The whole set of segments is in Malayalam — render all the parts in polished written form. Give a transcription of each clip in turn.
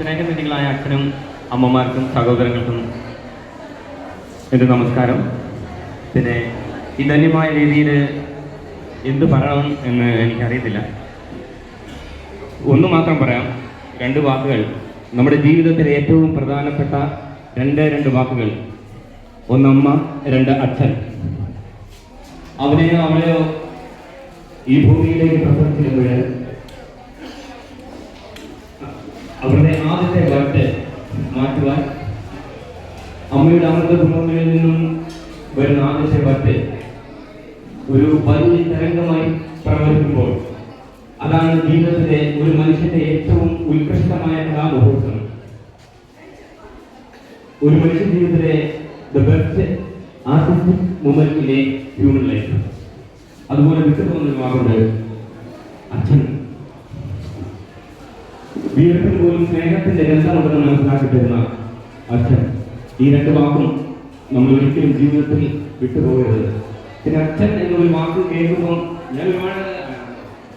സ്നേഹനിധികളായ അച്ഛനും അമ്മമാർക്കും സഹോദരങ്ങൾക്കും എൻ്റെ നമസ്കാരം. പിന്നെ ഈ ധന്യമായ രീതിയിൽ എന്ത് പറയണം എന്ന് എനിക്കറിയത്തില്ല. ഒന്ന് മാത്രം പറയാം, 2 വാക്കുകൾ. നമ്മുടെ ജീവിതത്തിലെ ഏറ്റവും പ്രധാനപ്പെട്ട രണ്ട് വാക്കുകൾ. 1 അമ്മ, 2 അച്ഛൻ. അവനെയോ അവളെയോ ഈ ഭൂമിയിലേക്ക് പ്രസവിച്ചിരുമ്പോൾ അവരുടെ ആദ്യത്തെ വട്ട് മാറ്റുവാൻ അമ്മയുടെ അമൃത കുടുംബങ്ങളിൽ നിന്നും വരുന്ന ആദ്യത്തെ വട്ട് ഒരു വലിയ തരംഗമായി പ്രവർത്തിക്കുമ്പോൾ അതാണ് ജീവിതത്തിലെ ഒരു മനുഷ്യന്റെ ഏറ്റവും ഉത്കൃഷ്ടമായ കലാമുഹൂർത്തം. ഒരു മനുഷ്യ ജീവിതത്തിലെ the best artistic moment in A human life. അതുപോലെ വിട്ടുപോകുന്ന വാക്കുണ്ട് അച്ഛൻ. വീട്ടിൽ പോലും സ്നേഹത്തിന്റെ രസമുണ്ടെന്ന് മനസ്സിലാക്കി തരുന്ന അച്ഛൻ. ഈ 2 വാക്കും നമ്മൾ ഒരിക്കലും ജീവിതത്തിൽ വിട്ടുപോകരുത്. പിന്നെ അച്ഛൻ എന്നൊരു വാക്ക് കേൾക്കുമ്പോൾ ഞാൻ ഒരുപാട്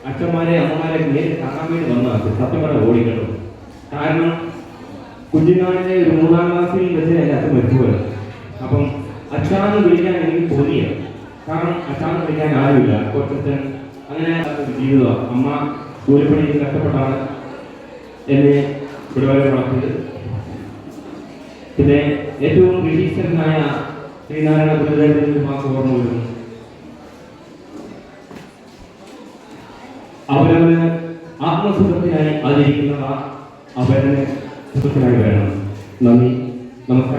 അച്ഛന്മാരെ അമ്മമാരെ നേരിട്ട് കാണാൻ വേണ്ടി വന്നതാണ്. സത്യം പറഞ്ഞ ഓടിക്കണം. കാരണം കുഞ്ഞുനാളിലെ ഒരു 3-ാം ക്ലാസ്സിൽ വെച്ച് എൻ്റെ അച്ഛൻ മരിച്ചുപോയത്. അപ്പം അച്ഛാന്ന് വിളിക്കാൻ എനിക്ക് തോന്നിയത്. കാരണം അച്ഛാന്ന് വിളിക്കാൻ ആരുമില്ല. കുറച്ചച്ഛൻ അങ്ങനെ ജീവിതമാണ്. അമ്മ കൂലിപ്പണിയിൽ കഷ്ടപ്പെട്ടാണ് എന്നെ ഇവിടെ വരെ വളർത്തിയത്. പിന്നെ ഏറ്റവും വിശീഷ്ടനായ ശ്രീനാരായണ ഗുരുദേവന്റെ വാക്ക് ഓർമ്മ വരുന്നു. അവരവന് ആത്മസുഖത്തിനായി ആചരിക്കുന്നവ അവരനെ സുഖത്തിനായി വേണം. നന്ദി, നമസ്കാരം.